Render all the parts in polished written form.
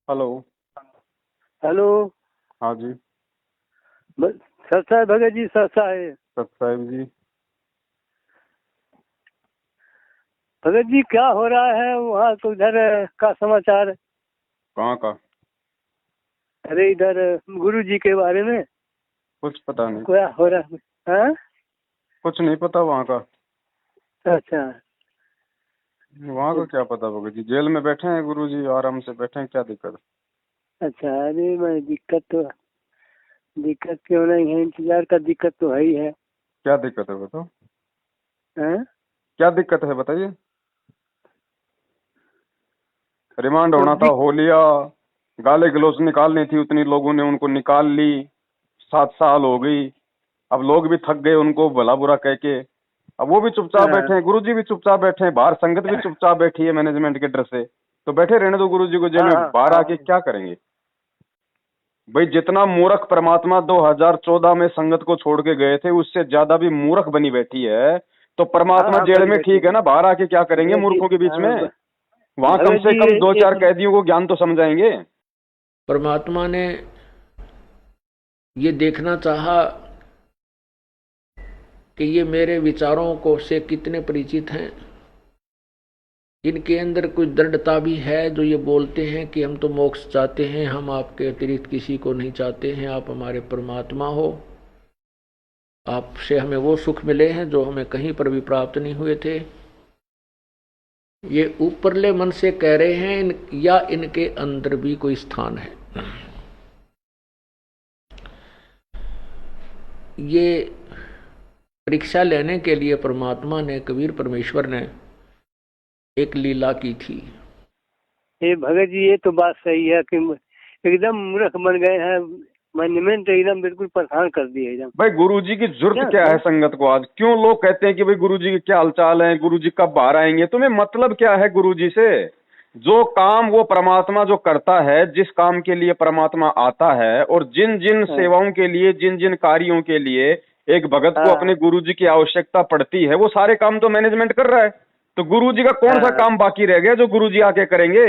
Hello. Hello. हाँ जी। सत्सा है भगत जी, सत्सा है। सतसाहिब जी। भगत जी क्या हो रहा है वहाँ तो उधर का समाचार? कहाँ का? अरे इधर गुरु जी के बारे में कुछ पता नहीं। क्या हो रहा है? हाँ? कुछ नहीं पता वहाँ का। अच्छा। वहाँ का क्या पता होगा जी, जेल में बैठे हैं गुरु जी, आराम से बैठे हैं, क्या दिक्कत अच्छा, अरे मैं दिक्कत क्यों नहीं है, इंतजार का दिक्कत तो है ही है। क्या दिक्कत है बताओ। हाँ? क्या दिक्कत है बताइए। रिमांड तो होना था, हो लिया। गाली गलौज निकालनी थी, उतनी लोगों ने उनको निकाल ली। 7 साल हो गई। अब लोग भी थक गए उनको भला बुरा कह के। अब वो भी चुपचाप हाँ, बैठे हैं, गुरु जी भी चुपचाप बैठे हैं, बाहर संगत भी चुपचाप बैठी है मैनेजमेंट के डर से। तो बैठे रहने दो गुरु जी को जेल हाँ, में, हाँ, बाहर आके हाँ। क्या करेंगे। भाई जितना मूर्ख परमात्मा 2014 में संगत को छोड़ के गए थे, उससे ज्यादा भी मूर्ख बनी बैठी है। तो हाँ, परमात्मा हाँ, जेल बनी में बैठी ठीक है है। ना, बाहर आके क्या करेंगे भगत जी, मूर्खों के बीच हाँ, में। वहां कम भगत से जी कम दो चार एक कैदियों को ज्ञान तो समझाएंगे। परमात्मा ने ये देखना चाहा कि ये मेरे विचारों को से कितने परिचित हैं। इनके अंदर कुछ दृढ़ता भी है जो ये बोलते हैं कि हम तो मोक्ष चाहते हैं, हम आपके अतिरिक्त किसी को नहीं चाहते हैं, आप हमारे परमात्मा हो, आपसे हमें वो सुख मिले हैं जो हमें कहीं पर भी प्राप्त नहीं हुए थे। ये ऊपरले मन से कह रहे हैं या इनके अंदर भी कोई स्थान है। ये परीक्षा लेने के लिए परमात्मा ने, कबीर परमेश्वर ने एक लीला की थी। ये भगत जी ये तो बात सही है कि एकदम मूर्ख बन गए हैं। मैनेजमेंट एकदम बिल्कुल परेशान कर दिए एकदम। भाई गुरु जी की जरूरत क्या है संगत को आज? क्यों लोग कहते हैं कि भाई गुरु जी के क्या हालचाल है, गुरु जी कब बाहर आएंगे? तुम्हें मतलब क्या है गुरु जी से? जो काम वो परमात्मा जो करता है, जिस काम के लिए परमात्मा आता है, और जिन जिन हाँ, सेवाओं के लिए, जिन जिन कार्यों के लिए एक भगत को अपने हाँ, गुरु जी की आवश्यकता पड़ती है, वो सारे काम तो मैनेजमेंट कर रहा है। तो गुरु जी का कौन सा हाँ, काम बाकी रह गया जो गुरु जी आके करेंगे?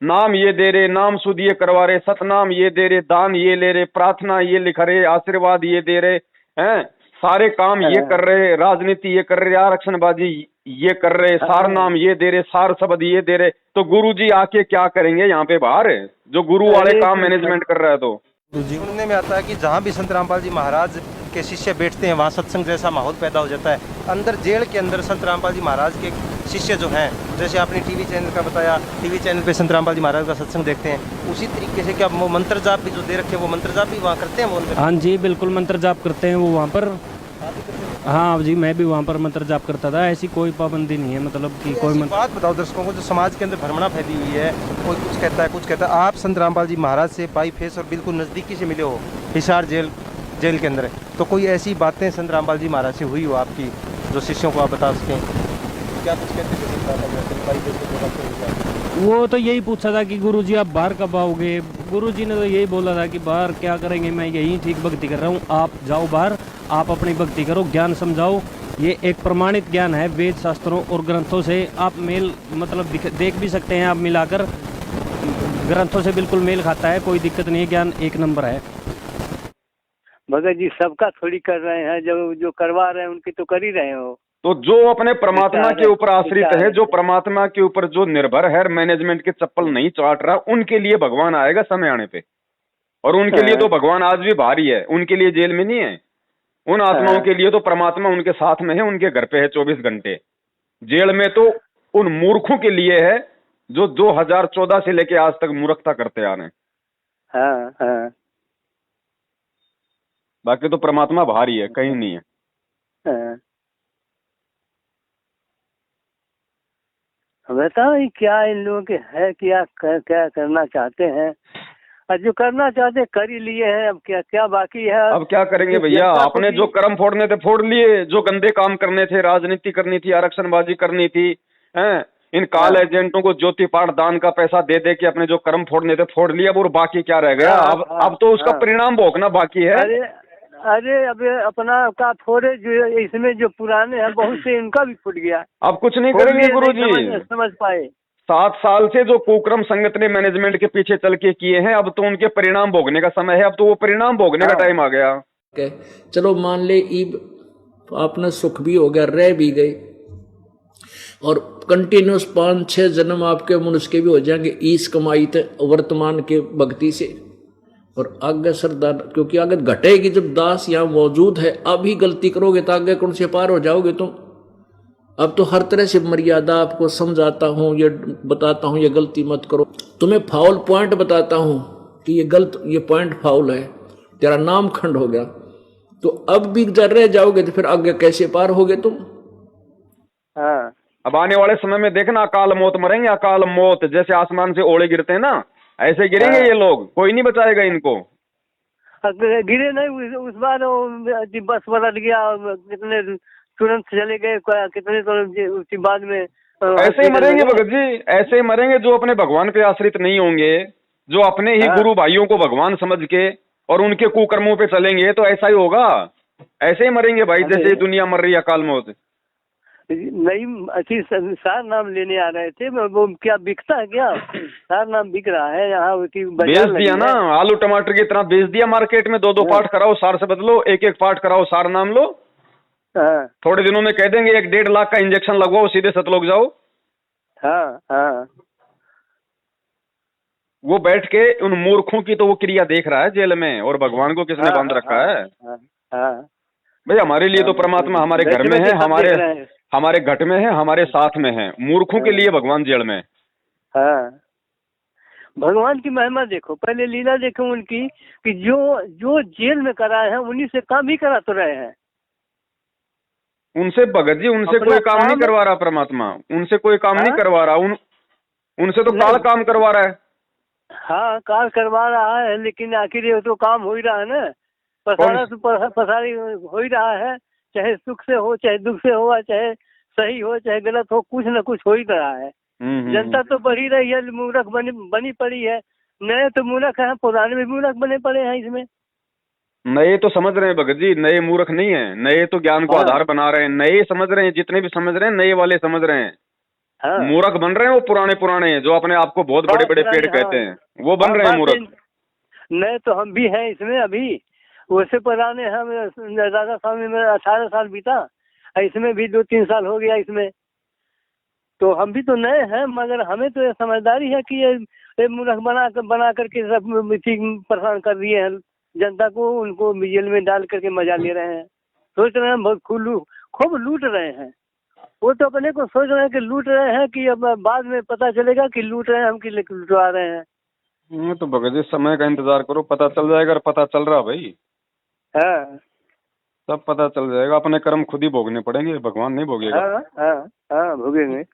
नाम ये दे रहे, नाम सुध ये करवा रहे, सतनाम ये दे रहे, दान ये ले रहे, प्रार्थना ये लिख रहे, आशीर्वाद ये दे रहे हैं, सारे काम ये हाँ, कर रहे, राजनीति ये कर रहे, आरक्षणबाजी ये कर रहे, सार हाँ। नाम ये दे रहे, सार शब्द ये दे रहे। तो गुरु जी आके क्या करेंगे यहाँ पे बाहर, जो गुरु वाले अरे काम मैनेजमेंट कर रहा है? तो सुनने में आता है कि जहाँ भी संत रामपाल जी महाराज के शिष्य बैठते हैं वहाँ सत्संग जैसा माहौल पैदा हो जाता है। अंदर जेल के अंदर संत रामपाल जी महाराज के शिष्य जो हैं, जैसे आपने टीवी चैनल का बताया, टीवी चैनल पे संत रामपाल जी महाराज का सत्संग देखते हैं, उसी तरीके से क्या वो मंत्र जाप भी जो दे रखे हैं, वो मंत्र जाप भी वहाँ करते हैं वो? हाँ जी, बिल्कुल मंत्र जाप करते हैं वो वहाँ पर। हाँ जी, मैं भी वहाँ पर मंत्र जाप करता था। ऐसी कोई पाबंदी नहीं है, मतलब कि कोई बात बताओ दर्शकों को, जो समाज के अंदर भ्रमणा फैली हुई है, कोई कुछ कहता है कुछ कहता है। आप संत रामपाल जी महाराज से बाई फेस और बिल्कुल नज़दीकी से मिले हो, हिसार जेल के अंदर, तो कोई ऐसी बातें संत रामपाल जी महाराज से हुई हो आपकी जो शिष्यों को आप बता सकें? क्या कुछ कहते थे? वो तो यही पूछा था कि गुरुजी आप बाहर कब आओगे। गुरुजी ने तो यही बोला था कि बाहर क्या करेंगे, मैं यही ठीक भक्ति कर रहा हूँ, आप जाओ बाहर, आप अपनी भक्ति करो, ज्ञान समझाओ। ये एक प्रमाणित ज्ञान है, वेद शास्त्रों और ग्रंथों से आप मेल मतलब देख भी सकते हैं आप मिलाकर, ग्रंथों से बिल्कुल मेल खाता है, कोई दिक्कत नहीं है, ज्ञान एक नंबर है। भगत जी सबका थोड़ी कर रहे हैं, जो करवा रहे हैं उनकी तो कर ही रहे हो। तो जो अपने परमात्मा के ऊपर आश्रित है, जो परमात्मा के ऊपर जो निर्भर है, मैनेजमेंट के चप्पल नहीं चाट रहा, उनके लिए भगवान आएगा समय आने पे। और उनके लिए तो भगवान आज भी भारी है, उनके लिए जेल में नहीं है। उन आत्माओं के लिए तो परमात्मा उनके साथ में है, उनके घर पे है 24 घंटे। जेल में तो उन मूर्खों के लिए है जो 2014 से लेके आज तक मूर्खता करते आ रहे हैं। हाँ, हाँ, बाकी तो परमात्मा भारी है, कहीं नहीं है। हाँ। बताओ ये क्या इन लोगों के है, क्या करना चाहते हैं, और जो करना चाहते कर ही लिए हैं, अब क्या क्या बाकी है? अब क्या करेंगे भैया? आपने जो कर्म फोड़ने थे फोड़ लिए, जो गंदे काम करने थे, राजनीति करनी थी, आरक्षणबाजी करनी थी, हैं, इन काल एजेंटों को ज्योति पाठ दान का पैसा दे दे के अपने जो कर्म फोड़ने थे फोड़ लिया। और बाकी क्या रह गया? अब तो उसका परिणाम भोगना बाकी है। अरे अब अपना का फोड़े, जो इसमें जो पुराने हैं बहुत से, इनका भी फूट गया। अब कुछ नहीं करेंगे गुरुजी। समझ पाए। 7 साल से जो कुक्रम संगत ने मैनेजमेंट के पीछे चल के किए हैं, अब तो उनके परिणाम भोगने का समय है। अब तो वो परिणाम भोगने का टाइम आ गया। चलो मान ले ईब आपने सुख भी हो गया, रह भी गए, और कंटिन्यूस 5-6 जन्म आपके मनुष्य के भी हो जाएंगे ईस कमाई थे वर्तमान के भक्ति से। और आगे सरदार, क्योंकि आगे घटेगी जब दास यहाँ मौजूद है। अभी गलती करोगे तो आगे कौन से पार हो जाओगे तुम। अब तो हर तरह से मर्यादा आपको समझाता हूँ, ये बताता हूँ ये गलती मत करो, तुम्हें फाउल पॉइंट बताता हूँ कि ये गलत, ये पॉइंट फाउल है, तेरा नाम खंड हो गया। तो अब भी जर रह जाओगे तो फिर आगे कैसे पार होगे तुम। हाँ, अब आने वाले समय में देखना, अकाल मौत मरेंगे, अकाल मौत, जैसे आसमान से ओले गिरते हैं ना, ऐसे गिरेंगे ये लोग, कोई नहीं बचाएगा इनको। गिरे नहीं उस बार बस पलट गया, कितने तुरंत चले गए, कितने तो उसके बाद में ऐसे ही मरेंगे भगत जी, ऐसे ही मरेंगे जो अपने भगवान पे आश्रित नहीं होंगे, जो अपने ही गुरु भाइयों को भगवान समझ के और उनके कुकर्मों पे चलेंगे, तो ऐसा ही होगा, ऐसे ही मरेंगे भाई, जैसे दुनिया मर रही है अकाल मौत। नहीं, अच्छी सार नाम लेने आ रहे थे, वो क्या बिकता है क्या? सार नाम बिक रहा है यहाँ, बेच दिया ना, आलू टमाटर की तरह बेच दिया मार्केट में। 2-2 पार्ट कराओ, सार से बदलो, 1-1 पार्ट कराओ, सार नाम लो। हाँ, थोड़े दिनों में कह देंगे 1-1.5 लाख का इंजेक्शन लगवाओ, सीधे सतलोक जाओ। हाँ, हाँ। वो बैठ के उन मूर्खों की तो वो क्रिया देख रहा है जेल में, और भगवान को किसने बांध रखा है? भाई हमारे लिए तो परमात्मा हमारे घर में है, हमारे घट में है, हमारे साथ में है। मूर्खों के लिए भगवान जेल में। हाँ, भगवान की महिमा देखो, पहले लीला देखो उनकी, कि जो जेल में कराए हैं उन्हीं से काम ही करा तो रहे हैं। उनसे भगत जी, उनसे कोई काम नहीं करवा रहा परमात्मा, उनसे कोई काम नहीं करवा रहा, उनसे तो काल काम करवा रहा है। हाँ, काल करवा रहा है, लेकिन आखिर ये तो काम हो ही रहा है ना, पसारी हो ही रहा है, चाहे सुख से हो, चाहे दुख से हो, चाहे सही हो, चाहे गलत हो, कुछ न कुछ हो ही रहा है। जनता तो बढ़ी रही है, मूर्ख बनी पड़ी है। नए तो मूर्ख हैं, पुराने भी मूर्ख बने पड़े हैं इसमें। नए तो समझ रहे हैं भगत जी, नए मूर्ख नहीं है, नए तो ज्ञान को आधार बना रहे हैं, नए समझ रहे हैं, जितने भी समझ रहे हैं नए वाले समझ रहे हैं। मूर्ख बन रहे हैं वो पुराने जो अपने आप को बहुत बड़े बड़े पेड़ कहते हैं, वो बन रहे हैं मूर्ख। नए तो हम भी हैं इसमें अभी, वैसे पुराने हम राधा स्वामी में 18 साल बीता, इसमें भी 2-3 साल हो गया इसमें, तो हम भी तो नए हैं, मगर हमें तो ये समझदारी है कि ये मूर्ख बना करके सब परेशान कर दिए हैं जनता को, उनको जेल में डाल करके मजा ले रहे हैं, सोच रहे हैं बहुत खूब लूट रहे हैं। वो तो अपने को सोच रहे हैं कि लूट रहे हैं, कि अब बाद में पता चलेगा कि लूट रहे हैं, हम कि लुटवा रहे हैं। तो भगत जी समय का इंतजार करो, पता चल जाएगा। पता चल रहा भाई, हाँ, सब पता चल जाएगा। अपने कर्म खुद ही भोगने पड़ेंगे, भगवान नहीं भोगेगा। हाँ, भोगेंगे।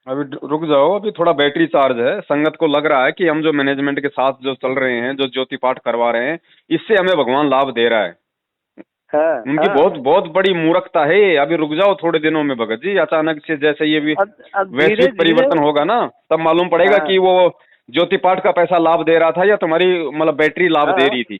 अभी रुक जाओ, अभी थोड़ा बैटरी चार्ज है। संगत को लग रहा है कि हम जो मैनेजमेंट के साथ जो चल रहे हैं, जो ज्योति पाठ करवा रहे हैं, इससे हमें भगवान लाभ दे रहा है। उनकी बहुत बड़ी मूर्खता है। अभी रुक जाओ थोड़े दिनों में भगत जी, अचानक से जैसे ये भी वैश्विक परिवर्तन होगा ना, तब मालूम पड़ेगा कि वो ज्योति पाठ का पैसा लाभ दे रहा था या तुम्हारी मतलब बैटरी लाभ दे रही थी।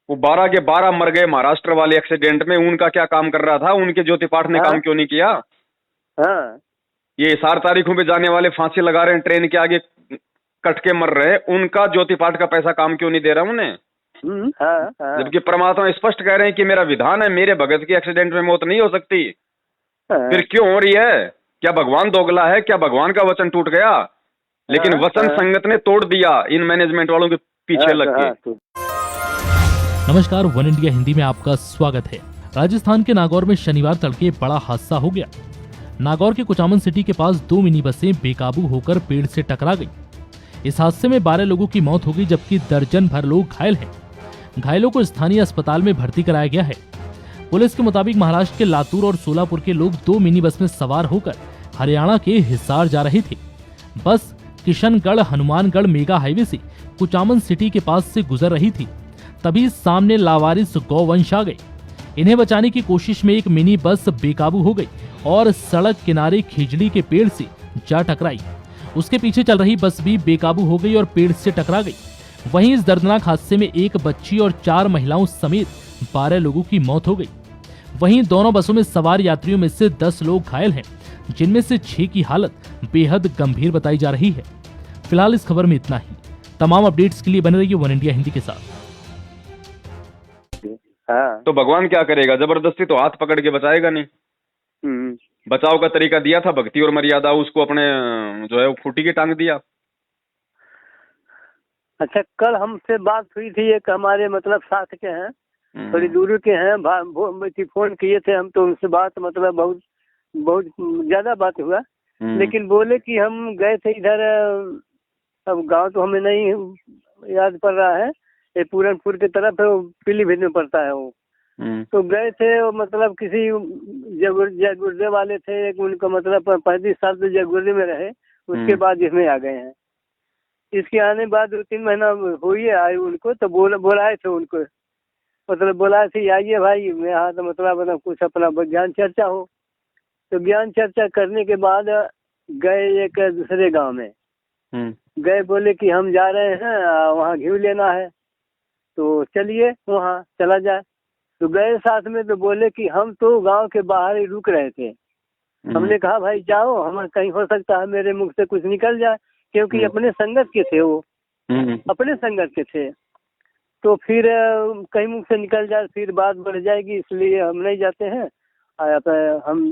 वो 12 के 12 मर गए महाराष्ट्र वाले एक्सीडेंट में, उनका क्या काम कर रहा था? उनके ज्योति पाठ ने काम क्यों नहीं किया? ये 4 तारीखों पे जाने वाले फांसी लगा रहे हैं, ट्रेन के आगे कट के मर रहे हैं, उनका ज्योति पाठ का पैसा काम क्यों नहीं दे रहा उन्हें? जबकि परमात्मा स्पष्ट कह रहे हैं कि मेरा विधान है, मेरे भगत की एक्सीडेंट में मौत नहीं हो सकती। फिर क्यों हो रही है? क्या भगवान दोगला है? क्या भगवान का वचन टूट गया? लेकिन वचन संगत ने तोड़ दिया इन मैनेजमेंट वालों के पीछे लग के। नमस्कार, वन इंडिया हिंदी में आपका स्वागत है। राजस्थान के नागौर में शनिवार तड़के बड़ा हादसा हो गया। नागौर के कुचामन सिटी के पास 2 मिनी बसें बेकाबू होकर पेड़ से टकरा गई। इस हादसे में 12 लोगों की मौत हो गई, जबकि दर्जन भर लोग घायल हैं। घायलों को स्थानीय अस्पताल में भर्ती कराया गया है। पुलिस के मुताबिक महाराष्ट्र के लातूर और सोलापुर के लोग 2 मिनी बस में सवार होकर हरियाणा के हिसार जा रहे थे। बस किशनगढ़ हनुमानगढ़ मेगा हाईवे से कुचामन सिटी के पास से गुजर रही थी, तभी सामने लावारिस गौवंश आ गए। इन्हें बचाने की कोशिश में एक मिनी बस बेकाबू हो गई और सड़क किनारे खिजड़ी के पेड़ से जा टकराई। उसके पीछे चल रही बस भी बेकाबू हो गई और पेड़ से टकरा गई। वहीं इस दर्दनाक हादसे में एक बच्ची और 4 महिलाओं समेत 12 लोगों की मौत हो गई। वहीं दोनों बसों में सवार यात्रियों में से 10 लोग घायल हैं, जिनमें से 6 की हालत बेहद गंभीर बताई जा रही है। फिलहाल इस खबर में इतना ही। तमाम अपडेट्स के लिए बने रहिए वन इंडिया हिंदी के साथ। हाँ। तो भगवान क्या करेगा, जबरदस्ती तो हाथ पकड़ के बचाएगा नहीं। बचाव का तरीका दिया था, भक्ति और मर्यादा, उसको अपने जो है वो खूंटी की टांग दिया। अच्छा, कल हमसे बात हुई थी, एक हमारे मतलब साथ के हैं, थोड़ी दूरी के हैं, फोन किए थे हम, तो उनसे बात मतलब बहुत बहुत ज्यादा बात हुआ। लेकिन बोले कि हम गए थे इधर, अब गांव तो हमें नहीं याद पड़ रहा है, ये पूरनपुर की तरफ है, पीलीभीत में पड़ता है वो। तो गए थे, मतलब किसी जगुर्दे वाले थे, एक उनका मतलब 35 साल तो जगुर्दे में रहे, उसके बाद इसमें आ गए हैं। इसके आने बाद 2-3 महीना हुई है आए उनको, तो बुलाए थे उनको, मतलब बुलाए थे आइए भाई मैं यहाँ, तो मतलब कुछ अपना ज्ञान चर्चा हो। तो ज्ञान चर्चा करने के बाद गए एक दूसरे गांव में, गए, बोले कि हम जा रहे हैं वहाँ घी लेना है, तो चलिए वहाँ चला जाए। तो गए साथ में, तो बोले कि हम तो गांव के बाहर ही रुक रहे थे। हमने कहा भाई जाओ, हम कहीं हो सकता है मेरे मुख से कुछ निकल जाए, क्योंकि अपने संगत के थे वो, अपने संगत के थे, तो फिर कहीं मुख से निकल जाए फिर बात बढ़ जाएगी, इसलिए हम नहीं जाते हैं, हम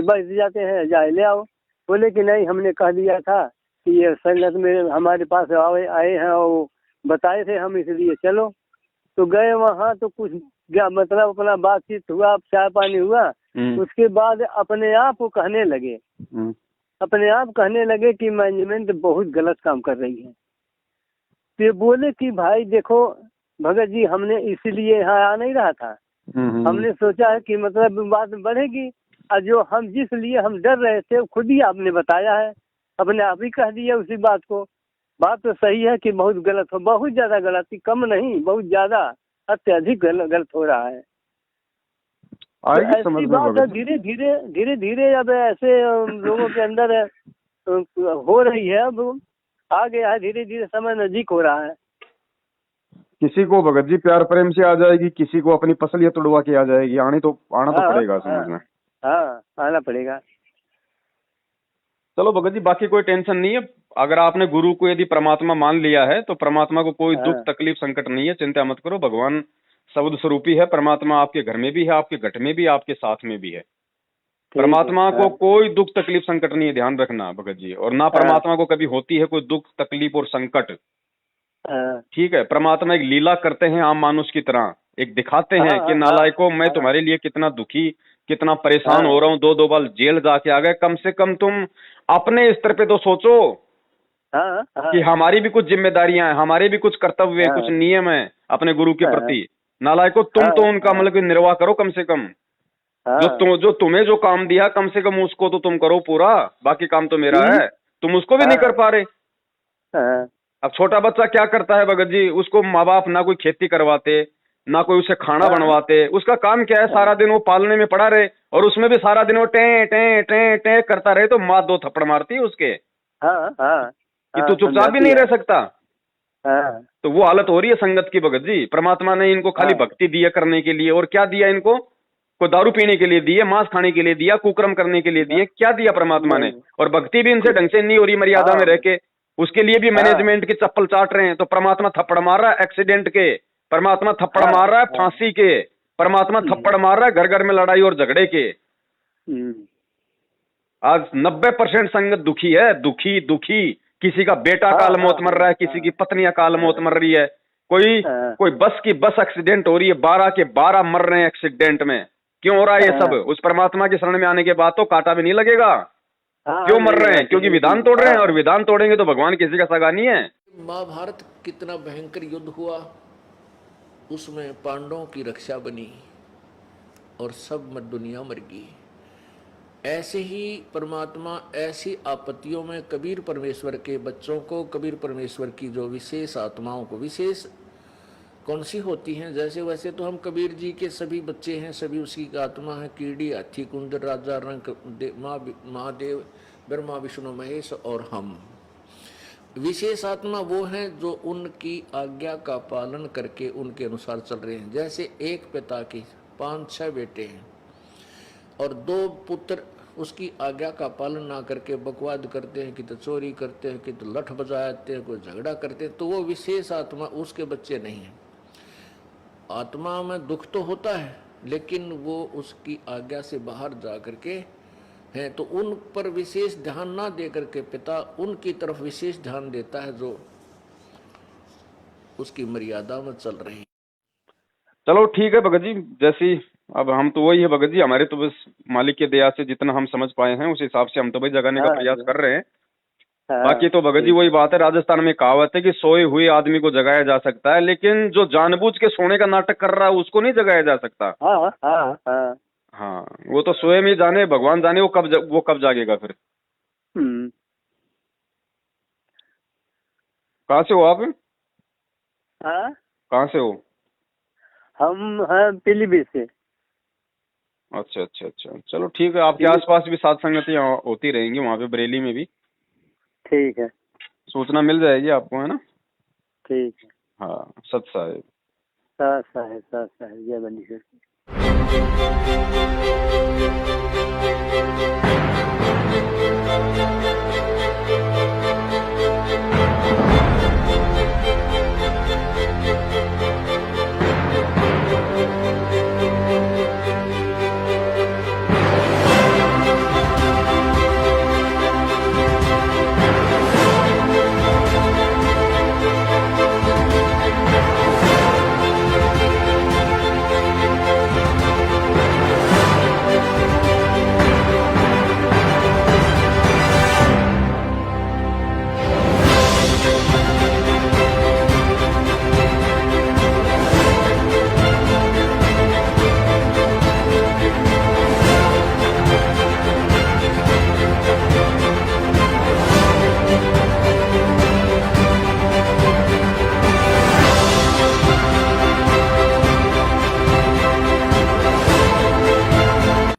बस जाते हैं, जाए ले आओ। बोले कि नहीं, हमने कह दिया था कि ये संगत में हमारे पास आए हैं और बताए थे हम, इसलिए चलो। तो गए वहाँ, तो कुछ मतलब अपना बातचीत हुआ, चाय पानी हुआ, उसके बाद अपने आप वो कहने लगे, अपने आप कहने लगे कि मैनेजमेंट बहुत गलत काम कर रही है। तो बोले कि भाई देखो भगत जी, हमने इसीलिए यहाँ आ नहीं रहा था, हमने सोचा है कि मतलब बात बढ़ेगी, और जो हम जिस लिए हम डर रहे थे वो खुद ही आपने बताया है, अपने आप ही कह दिया उसी बात को। बात तो सही है कि बहुत गलत हो, बहुत ज्यादा गलती, कम नहीं बहुत ज्यादा, अत्यधिक गलत हो रहा है। तो ऐसी बात है, धीरे धीरे अब ऐसे लोगों के अंदर हो रही है, अब आ गया है, धीरे धीरे समय नजदीक हो रहा है। किसी को भगत जी प्यार प्रेम से आ जाएगी, किसी को अपनी पसलियां तोड़वा के आ जाएगी, आना तो पड़ेगा समझ में। हाँ, आना पड़ेगा। चलो भगत जी, बाकी कोई टेंशन नहीं है। अगर आपने गुरु को यदि परमात्मा मान लिया है तो परमात्मा को कोई दुख तकलीफ संकट नहीं है, चिंता मत करो। भगवान शब्द स्वरूपी है, परमात्मा आपके घर में भी है, आपके घट में भी, आपके साथ में भी है। परमात्मा को कोई दुख तकलीफ संकट नहीं है, ध्यान रखना भगत जी। और ना परमात्मा को कभी होती है कोई दुख तकलीफ और संकट, ठीक है। परमात्मा एक लीला करते हैं आम मानुष की तरह, एक दिखाते हैं कि नालायकों, मैं तुम्हारे लिए कितना दुखी, कितना परेशान हो रहा हूँ, 2-2 बार जेल जाके आ गए। कम से कम तुम अपने स्तर पे तो सोचो कि हमारी भी कुछ जिम्मेदारियां हैं, हमारे भी कुछ कर्तव्य, कुछ नियम है अपने गुरु के प्रति। नालायकों, तुम तो उनका मतलब निर्वाह करो कम से कम। जो तुम्हें जो काम दिया, कम से कम उसको तो तुम करो पूरा, बाकी काम तो मेरा है। तुम उसको भी नहीं कर पा रहे। अब छोटा बच्चा क्या करता है भगत जी, उसको माँ बाप ना कोई खेती करवाते, ना कोई उसे खाना बनवाते, उसका काम क्या है, सारा दिन वो पालने में पड़ा रहे, और उसमें भी सारा दिन वो टे टे टे टे करता रहे, तो माँ 2 थप्पड़ मारती है उसके कि तू चुपचाप भी नहीं रह सकता। तो वो हालत हो रही है संगत की भगत जी। परमात्मा ने इनको खाली भक्ति दिया करने के लिए, और क्या दिया इनको, कोई दारू पीने के लिए दिए, मांस खाने के लिए दिया, कुकर्म करने के लिए दिए, क्या दिया परमात्मा ने। और भक्ति भी इनसे ढंग से नहीं हो रही मर्यादा में रह के, उसके लिए भी मैनेजमेंट की चप्पल चाट रहे हैं। तो परमात्मा थप्पड़ मार रहा है एक्सीडेंट के, परमात्मा थप्पड़ मार रहा है फांसी के, परमात्मा थप्पड़ मार रहा है घर घर में लड़ाई और झगड़े के। आज 90% संगत दुखी है, दुखी। किसी का बेटा काल मौत मर रहा है, किसी की पत्नी काल मौत मर रही है, कोई बस की बस एक्सीडेंट हो रही है, 12 के 12 मर रहे हैं एक्सीडेंट में। क्यों हो रहा है ये सब? उस परमात्मा की शरण में आने के बाद तो कांटा भी नहीं लगेगा। क्यों मर रहे हैं? क्योंकि विधान तोड़ रहे हैं, और विधान तोड़ेंगे तो भगवान किसी का सगा नहीं है। महाभारत कितना भयंकर युद्ध हुआ, उसमें पांडवों की रक्षा बनी और सब दुनिया मर गई। ऐसे ही परमात्मा ऐसी आपत्तियों में कबीर परमेश्वर के बच्चों को, कबीर परमेश्वर की जो विशेष आत्माओं को, विशेष कौन सी होती हैं, जैसे वैसे तो हम कबीर जी के सभी बच्चे हैं, सभी उसी की आत्मा है। कीड़ी, हाथी, कुंद, राजा, रंग, महादेव, ब्रह्मा, विष्णु, महेश और हम। विशेष आत्मा वो हैं जो उनकी आज्ञा का पालन करके उनके अनुसार चल रहे हैं। जैसे एक पिता के 5-6 बेटे हैं और 2 पुत्र उसकी आज्ञा का पालन ना करके बकवाद करते हैं, कि तो चोरी करते हैं, कि तो लठ बजाते हैं, कोई झगड़ा करते हैं, तो वो विशेष आत्मा उसके बच्चे नहीं हैं। आत्मा में दुख तो होता है, लेकिन वो उसकी आज्ञा से बाहर जा करके हैं, तो उन पर विशेष ध्यान ना दे करके पिता उनकी तरफ विशेष ध्यान देता है जो उसकी मर्यादा में चल रहे हैं। चलो ठीक है भगत जी, जैसी अब हम तो वही है भगत जी, हमारे तो बस मालिक की दया से जितना हम समझ पाए हैं उस हिसाब से हम तो भाई जगाने का प्रयास कर रहे हैं। बाकी तो भगत जी वही बात है, राजस्थान में कहावत है कि सोए हुए आदमी को जगाया जा सकता है, लेकिन जो जानबूझ के सोने का नाटक कर रहा है उसको नहीं जगाया जा सकता। हाँ, वो तो स्वयं ही जाने, भगवान जाने वो कब जागेगा फिर। कहाँ से हो आप? कहाँ से हो? हम हैं पीलीभीत से। अच्छा अच्छा अच्छा, चलो ठीक है, आपके आसपास भी साथ संगतियाँ होती रहेंगी वहाँ पे बरेली में भी। ठीक है, सूचना मिल जाएगी आपको, है ना? ठीक है। हाँ, सत साहिब। सत साहिब, जय बंदी।